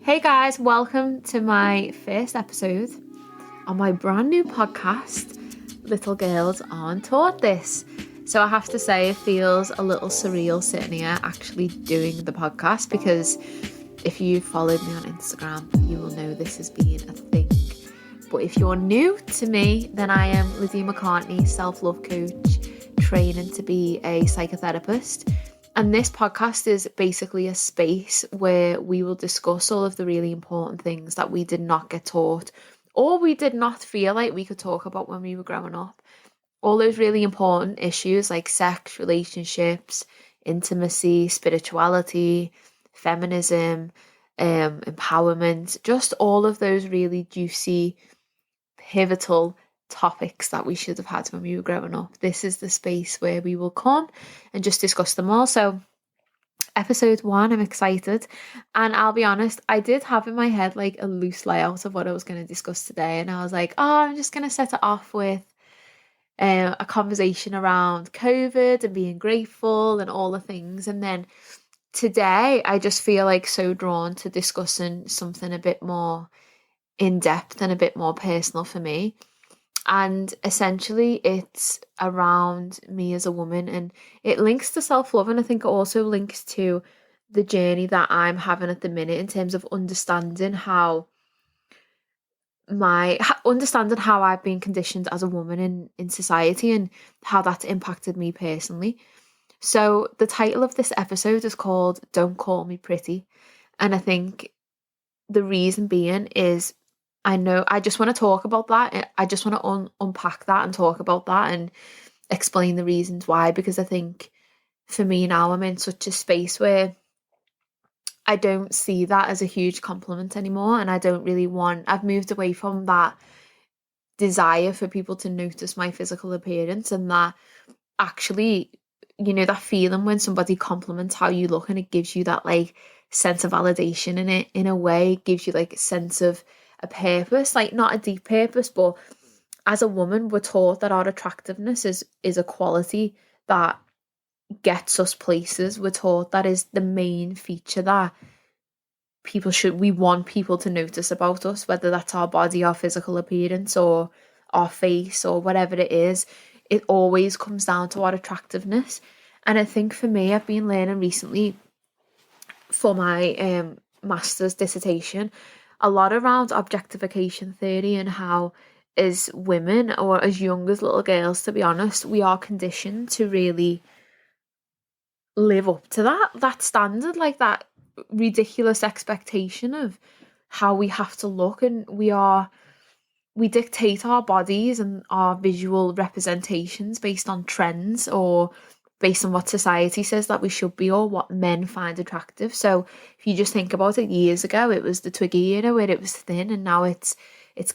Hey guys, welcome to my first episode on my brand new podcast, Little Girls Aren't Taught This. So I have to say it feels a little surreal sitting here actually doing the podcast, because if you've followed me on Instagram, you will know this has been a thing. But if you're new to me, then I am Lydia McCartney, self-love coach, training to be a psychotherapist. And this podcast is basically a space where we will discuss all of the really important things that we did not get taught, or we did not feel like we could talk about when we were growing up. All those really important issues like sex, relationships, intimacy, spirituality, feminism, empowerment, just all of those really juicy, pivotal topics that we should have had when we were growing up. This is the space where we will come and just discuss them all. So episode 1, I'm excited, and I'll be honest, I did have in my head like a loose layout of what I was going to discuss today, and I was like, I'm just going to set it off with a conversation around COVID and being grateful and all the things. And then today I just feel like so drawn to discussing something a bit more in depth and a bit more personal for me. And essentially it's around me as a woman, and it links to self-love, and I think it also links to the journey that I'm having at the minute in terms of understanding how I've been conditioned as a woman in society and how that's impacted me personally. So the title of this episode is called Don't Call Me Pretty, and I think the reason being is I just want to talk about that. I just want to unpack that and talk about that and explain the reasons why, because I think for me now I'm in such a space where I don't see that as a huge compliment anymore, and I've moved away from that desire for people to notice my physical appearance, and that actually, that feeling when somebody compliments how you look and it gives you that like sense of validation in it, in a way, it gives you like a sense of a purpose, like not a deep purpose, but as a woman we're taught that our attractiveness is a quality that gets us places. We're taught that is the main feature that we want people to notice about us, whether that's our body, our physical appearance, or our face, or whatever it is. It always comes down to our attractiveness. And I think for me, I've been learning recently for my master's dissertation a lot around objectification theory, and how as women, or as young as little girls, to be honest, we are conditioned to really live up to that standard, like that ridiculous expectation of how we have to look, and we dictate our bodies and our visual representations based on trends, or based on what society says that we should be, or what men find attractive. So if you just think about it, years ago it was the Twiggy era where it was thin, and now it's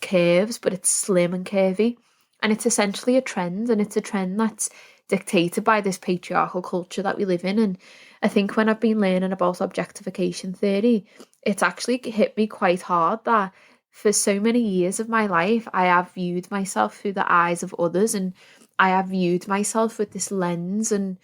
curves, but it's slim and curvy, and it's essentially a trend, and it's a trend that's dictated by this patriarchal culture that we live in. And I think when I've been learning about objectification theory, it's actually hit me quite hard that for so many years of my life I have viewed myself through the eyes of others, and I have viewed myself with this lens and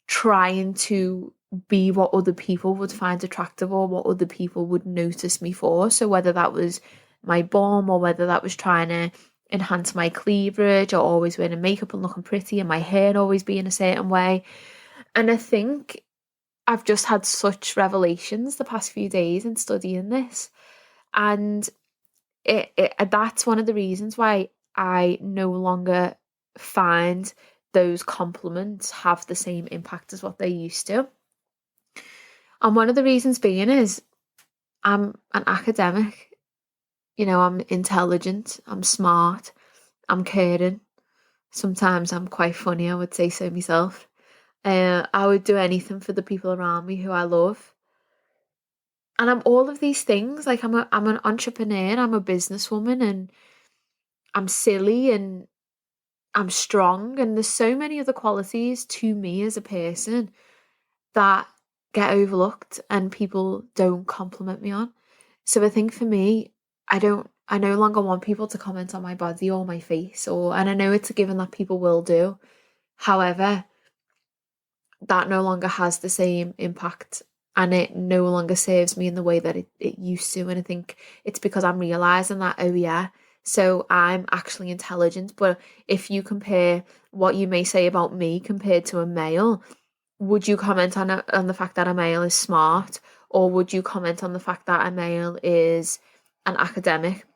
trying to be what other people would find attractive, or what other people would notice me for. So whether that was my bum, or whether that was trying to enhance my cleavage, or always wearing makeup and looking pretty, and my hair always being a certain way. And I think I've just had such revelations the past few days in studying this. And that's one of the reasons why I no longer find those compliments have the same impact as what they used to. And one of the reasons being is I'm an academic. I'm intelligent, I'm smart, I'm caring. Sometimes I'm quite funny, I would say so myself. I would do anything for the people around me who I love. And I'm all of these things. Like I'm an entrepreneur, I'm a businesswoman, and I'm silly, and I'm strong, and there's so many other qualities to me as a person that get overlooked and people don't compliment me on. So I think for me, I no longer want people to comment on my body or my face, and I know it's a given that people will do. However, that no longer has the same impact and it no longer serves me in the way that it used to. And I think it's because I'm realizing that, oh yeah, so I'm actually intelligent. But if you compare what you may say about me compared to a male, would you comment on the fact that a male is smart, or would you comment on the fact that a male is an academic?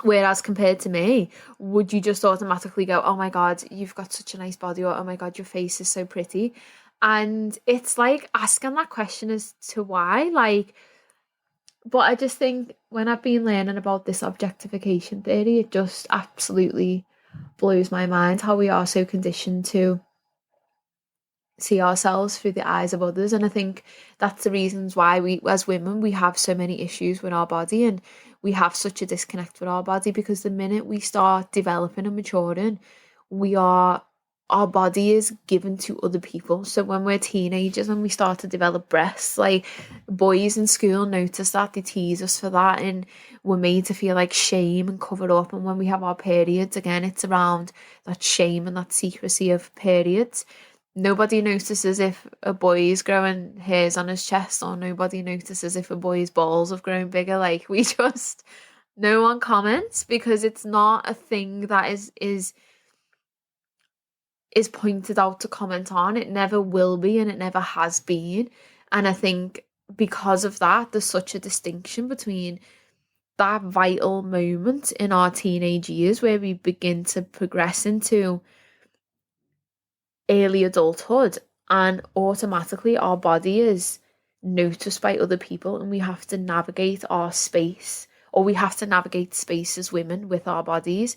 Whereas compared to me, would you just automatically go, oh my God, you've got such a nice body, or oh my God, your face is so pretty? And it's like asking that question as to why, like, but I just think when I've been learning about this objectification theory, it just absolutely blows my mind how we are so conditioned to see ourselves through the eyes of others. And I think that's the reasons why we, as women, we have so many issues with our body, and we have such a disconnect with our body, because the minute we start developing and maturing, our body is given to other people. So when we're teenagers and we start to develop breasts, like, boys in school notice that, they tease us for that, and we're made to feel like shame and cover up. And when we have our periods, again, it's around that shame and that secrecy of periods. Nobody notices if a boy is growing hairs on his chest, or nobody notices if a boy's balls have grown bigger. Like, no one comments, because it's not a thing that is pointed out to comment on. It never will be, and it never has been. And I think because of that, there's such a distinction between that vital moment in our teenage years where we begin to progress into early adulthood, and automatically our body is noticed by other people, and we have to navigate our space, or we have to navigate space as women with our bodies,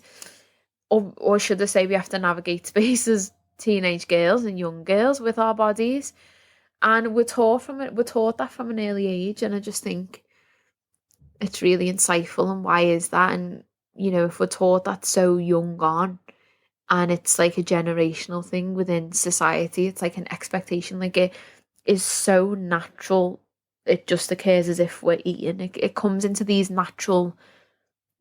or should I say, we have to navigate space as teenage girls and young girls with our bodies. And we're taught that from an early age, and I just think it's really insightful. And why is that? And if we're taught that so young on, and it's like a generational thing within society, it's like an expectation, like, it is so natural, it just occurs as if we're eating. It comes into these natural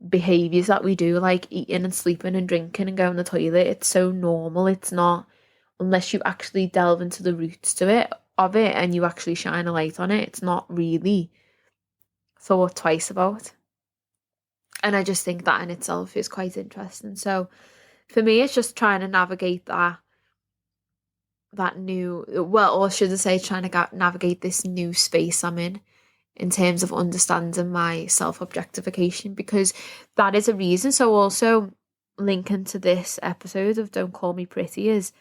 behaviors that we do, like eating and sleeping and drinking and going to the toilet. It's so normal. It's not, unless you actually delve into the roots of it and you actually shine a light on it, it's not really thought twice about. And I just think that in itself is quite interesting. So for me, it's just trying to navigate that new, well, or should I say, trying to navigate this new space I'm in terms of understanding my self-objectification, because that is a reason. So also linking to this episode of Don't Call Me Pretty is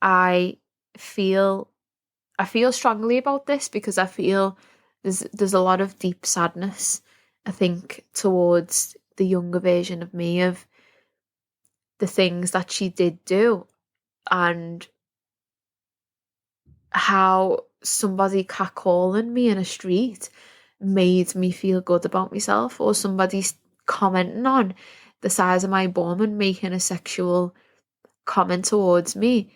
I feel strongly about this, because I feel there's a lot of deep sadness, I think, towards the younger version of me, of the things that she did do, and how somebody catcalling me in a street made me feel good about myself, or somebody's commenting on the size of my bum and making a sexual comment towards me.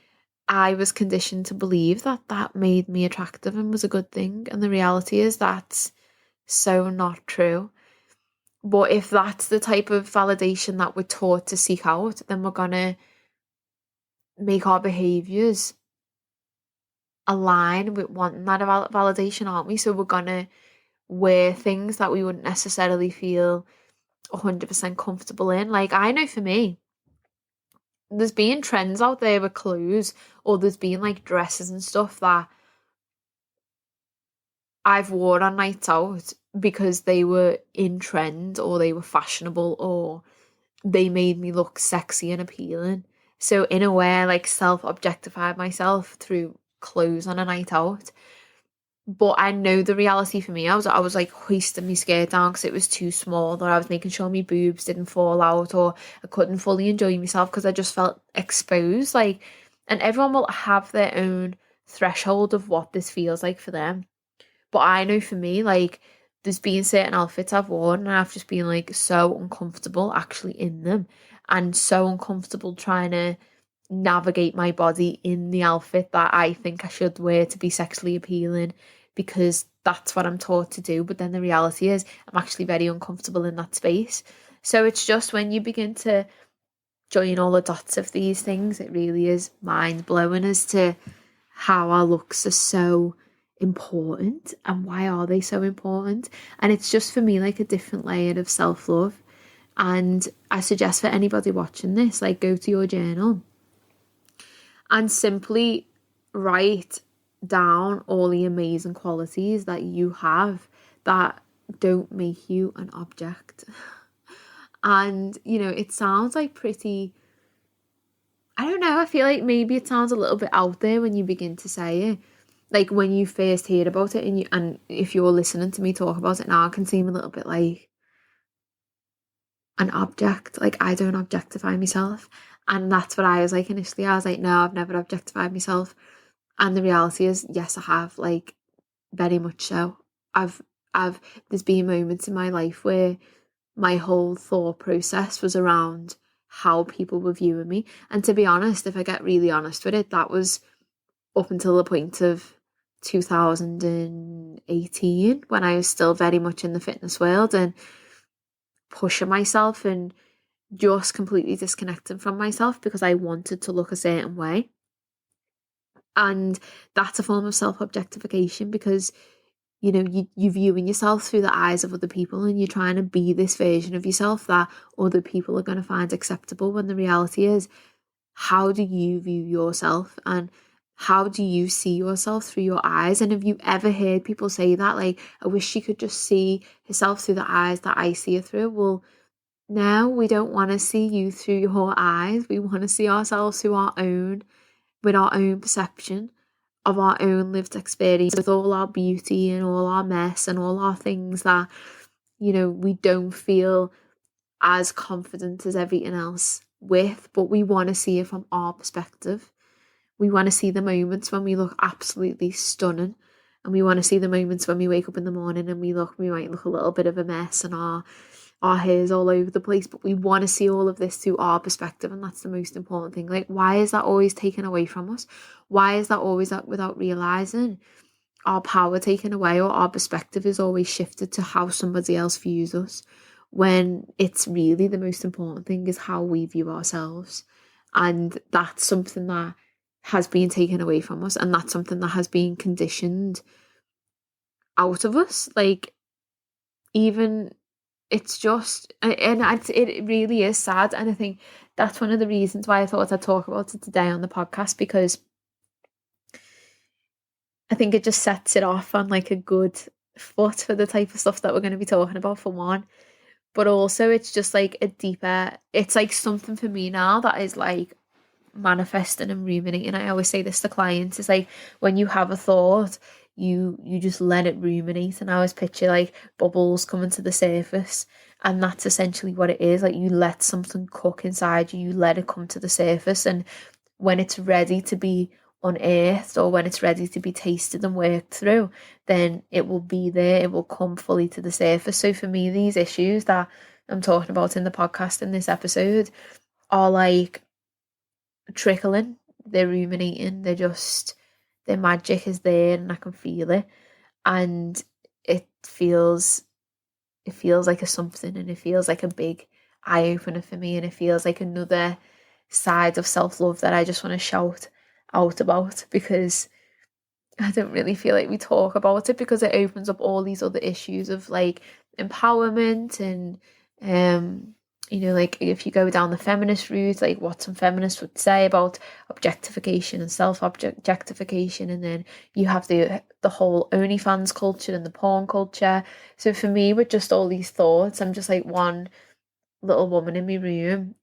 I was conditioned to believe that made me attractive and was a good thing, and the reality is that's so not true. But if that's the type of validation that we're taught to seek out, then we're gonna make our behaviours align with wanting that validation, aren't we? So we're gonna wear things that we wouldn't necessarily feel 100% comfortable in. Like, I know for me, there's been trends out there with clothes, or there's been like dresses and stuff that I've worn on nights out because they were in trend, or they were fashionable, or they made me look sexy and appealing. So in a way, I like self-objectified myself through clothes on a night out. But I know the reality for me, I was like hoisting my skirt down because it was too small, or I was making sure my boobs didn't fall out, or I couldn't fully enjoy myself because I just felt exposed. Like, and everyone will have their own threshold of what this feels like for them. But I know for me, like, there's been certain outfits I've worn and I've just been like so uncomfortable actually in them, and so uncomfortable trying to navigate my body in the outfit that I think I should wear to be sexually appealing, because that's what I'm taught to do. But then the reality is I'm actually very uncomfortable in that space. So it's just when you begin to join all the dots of these things, it really is mind blowing as to how our looks are so important, and why are they so important? And it's just for me like a different layer of self-love. And I suggest for anybody watching this, like, go to your journal and simply write down all the amazing qualities that you have that don't make you an object. And, you know, it sounds like pretty, I don't know, I feel like maybe it sounds a little bit out there when you begin to say it. Like when you first hear about it, and if you're listening to me talk about it now, it can seem a little bit like an object. Like, I don't objectify myself. And that's what I was like initially. I was like, no, I've never objectified myself. And the reality is, yes, I have, like, very much so. There's been moments in my life where my whole thought process was around how people were viewing me. And to be honest, if I get really honest with it, that was up until the point of 2018, when I was still very much in the fitness world and pushing myself and just completely disconnecting from myself because I wanted to look a certain way. And that's a form of self-objectification because, you know, you're viewing yourself through the eyes of other people and you're trying to be this version of yourself that other people are going to find acceptable, when the reality is, how do you view yourself and how do you see yourself through your eyes? And have you ever heard people say that, like, I wish she could just see herself through the eyes that I see her through? Well, no, we don't want to see you through your eyes. We want to see ourselves through with our own perception of our own lived experience, with all our beauty and all our mess and all our things that, you know, we don't feel as confident as everything else with, but we want to see it from our perspective. We want to see the moments when we look absolutely stunning, and we want to see the moments when we wake up in the morning and we might look a little bit of a mess and our hair's all over the place, but we want to see all of this through our perspective, and that's the most important thing. Like, why is that always taken away from us? Why is that always that, without realizing, our power taken away, or our perspective is always shifted to how somebody else views us, when it's really the most important thing is how we view ourselves? And that's something that has been taken away from us, and that's something that has been conditioned out of us. Like, even, it's just, and it really is sad. And I think that's one of the reasons why I thought I'd talk about it today on the podcast, because I think it just sets it off on like a good foot for the type of stuff that we're going to be talking about, for one. But also it's just like it's like something for me now that is like manifesting and ruminating. I always say this to clients, it's like when you have a thought, you just let it ruminate, and I always picture like bubbles coming to the surface, and that's essentially what it is. Like, you let something cook inside you let it come to the surface, and when it's ready to be unearthed, or when it's ready to be tasted and worked through, then it will be there, it will come fully to the surface. So for me, these issues that I'm talking about in the podcast in this episode are like trickling, they're ruminating, their magic is there, and I can feel it, and it feels like a something, and it feels like a big eye opener for me, and it feels like another side of self-love that I just want to shout out about, because I don't really feel like we talk about it, because it opens up all these other issues of like empowerment and you know, like if you go down the feminist route, like what some feminists would say about objectification and self-objectification, and then you have the whole OnlyFans culture and the porn culture. So for me, with just all these thoughts, I'm just like one little woman in my room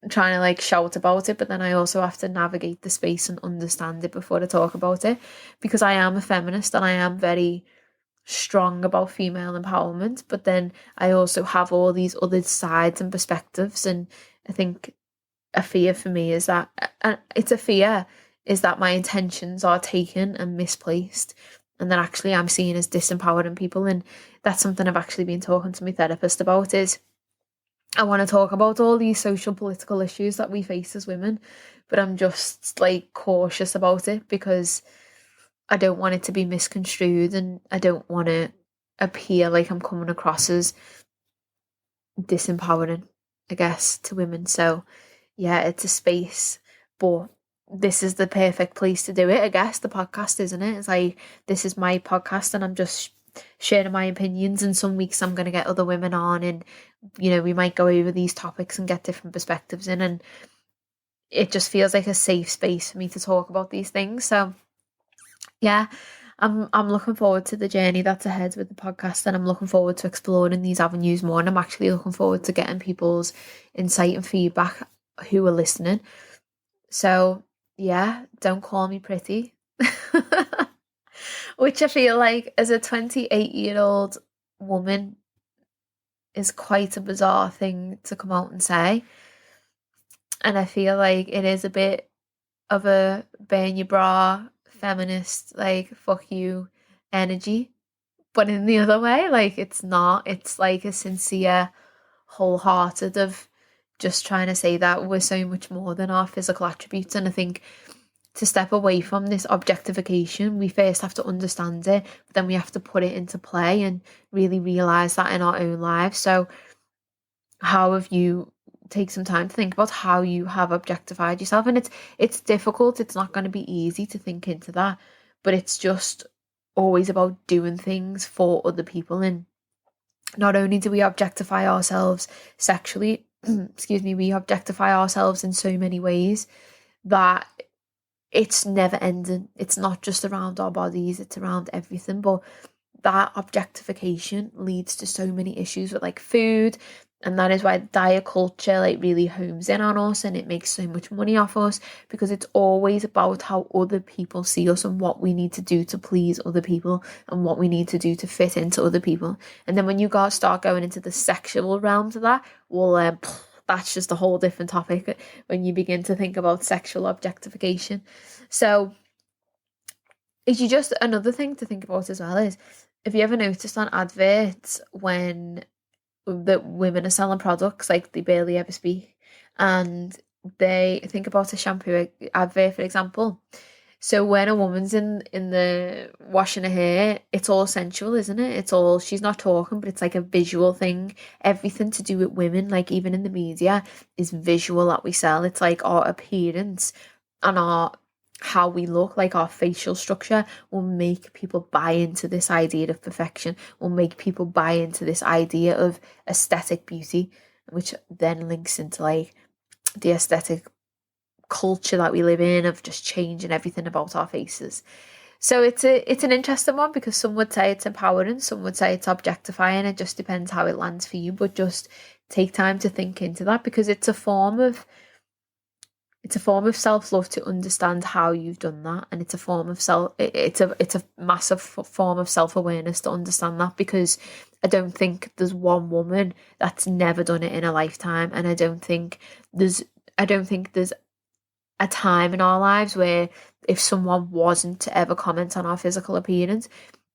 trying to like shout about it, but then I also have to navigate the space and understand it before I talk about it, because I am a feminist and I am very strong about female empowerment, but then I also have all these other sides and perspectives. And I think a fear for me is that, and it's a fear, is that my intentions are taken and misplaced, and that actually I'm seen as disempowering people. And that's something I've actually been talking to my therapist about, is I want to talk about all these social political issues that we face as women, but I'm just like cautious about it, because I don't want it to be misconstrued, and I don't want to appear like I'm coming across as disempowering, I guess, to women. So yeah, it's a space, but this is the perfect place to do it, I guess, the podcast, isn't it? It's like, this is my podcast and I'm just sharing my opinions, and some weeks I'm going to get other women on, and we might go over these topics and get different perspectives in, and it just feels like a safe space for me to talk about these things. So yeah, I'm looking forward to the journey that's ahead with the podcast, and I'm looking forward to exploring these avenues more, and I'm actually looking forward to getting people's insight and feedback who are listening. So yeah, don't call me pretty. Which I feel like, as a 28-year-old woman, is quite a bizarre thing to come out and say. And I feel like it is a bit of a burn your bra, feminist, like, fuck you energy. But in the other way, like, it's not. It's like a sincere, wholehearted of just trying to say that we're so much more than our physical attributes. And I think to step away from this objectification, we first have to understand it, but then we have to put it into play and really realise that in our own lives. So how have you take some time to think about how you have objectified yourself? And it's difficult. It's not going to be easy to think into that, but it's just always about doing things for other people. And not only do we objectify ourselves sexually, we objectify ourselves in so many ways that it's never ending. It's not just around our bodies, it's around everything. But that objectification leads to so many issues with like food, and that is why diet culture like really homes in on us, and it makes so much money off us, because it's always about how other people see us and what we need to do to please other people and what we need to do to fit into other people. And then when you start going into the sexual realms of that, well, that's just a whole different topic when you begin to think about sexual objectification. So another thing to think about as well is, have you ever noticed on adverts when the women are selling products, like they barely ever speak, and they think about a shampoo advert, for example. So when a woman's in the washing her hair, it's all sensual, isn't it? It's all, she's not talking, but it's like a visual thing. Everything to do with women, like even in the media, is visual that we sell. It's like our appearance and how we look, like our facial structure, will make people buy into this idea of perfection, will make people buy into this idea of aesthetic beauty, which then links into like the aesthetic culture that we live in of just changing everything about our faces. So it's an interesting one, because some would say it's empowering, some would say it's objectifying. It just depends how it lands for you. But just take time to think into that, because it's a form of self-love to understand how you've done that, and it's a massive form of self-awareness to understand that, because I don't think there's one woman that's never done it in a lifetime, and I don't think there's a time in our lives where if someone wasn't to ever comment on our physical appearance,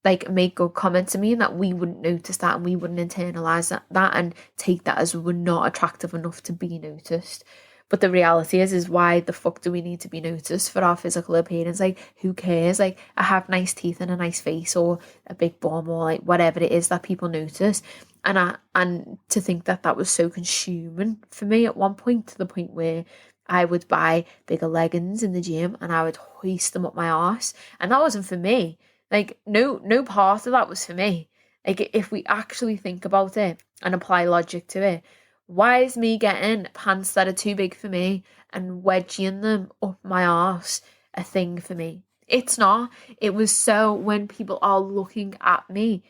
like make good comments to me, and that we wouldn't notice that, and we wouldn't internalize that and take that as we're not attractive enough to be noticed. But the reality is why the fuck do we need to be noticed for our physical appearance? Like, who cares? Like, I have nice teeth and a nice face, or a big bum, or like whatever it is that people notice. And to think that was so consuming for me at one point, to the point where I would buy bigger leggings in the gym and I would hoist them up my arse, and that wasn't for me. Like, no part of that was for me. Like, if we actually think about it and apply logic to it, why is me getting pants that are too big for me and wedging them up my arse a thing for me? It's not. It was so when people are looking at me,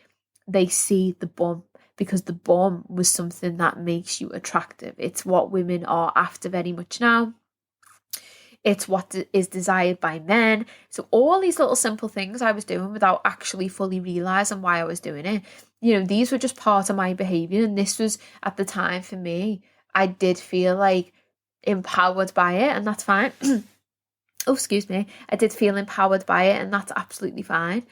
they see the bum, because the bum was something that makes you attractive. It's what women are after very much now. It's what is desired by men. So all these little simple things I was doing without actually fully realising why I was doing it, these were just part of my behaviour. And this was, at the time for me, I did feel like empowered by it, and that's fine. Oh, excuse me. I did feel empowered by it, and that's absolutely fine.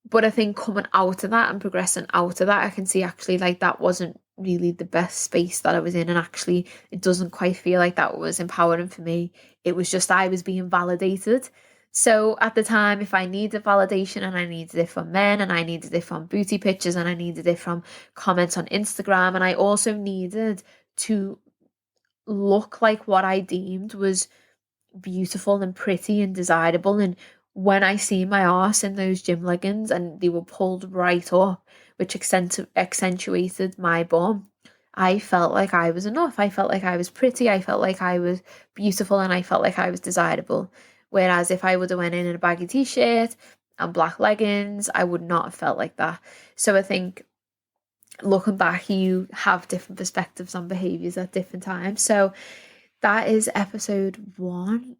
But I think coming out of that and progressing out of that, I can see actually like that wasn't really the best space that I was in, and actually it doesn't quite feel like that was empowering for me. It was just I was being validated. So at the time, if I needed validation, and I needed it from men, and I needed it from booty pictures, and I needed it from comments on Instagram, and I also needed to look like what I deemed was beautiful and pretty and desirable. And when I see my arse in those gym leggings and they were pulled right up, which accentuated my bum, I felt like I was enough. I felt like I was pretty. I felt like I was beautiful, and I felt like I was desirable. Whereas if I would have went in a baggy t-shirt and black leggings, I would not have felt like that. So I think looking back, you have different perspectives on behaviours at different times. So that is episode 1,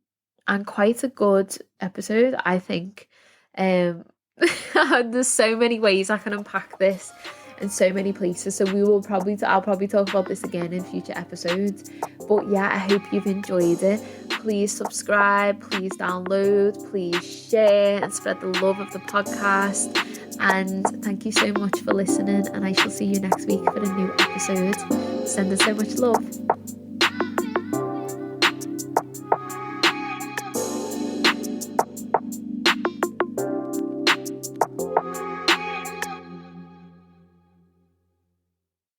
and quite a good episode, I think. There's so many ways I can unpack this in so many places, so I'll probably talk about this again in future episodes. But yeah, I hope you've enjoyed it. Please subscribe, please download, please share and spread the love of the podcast. And thank you so much for listening, and I shall see you next week for a new episode. Send us so much love.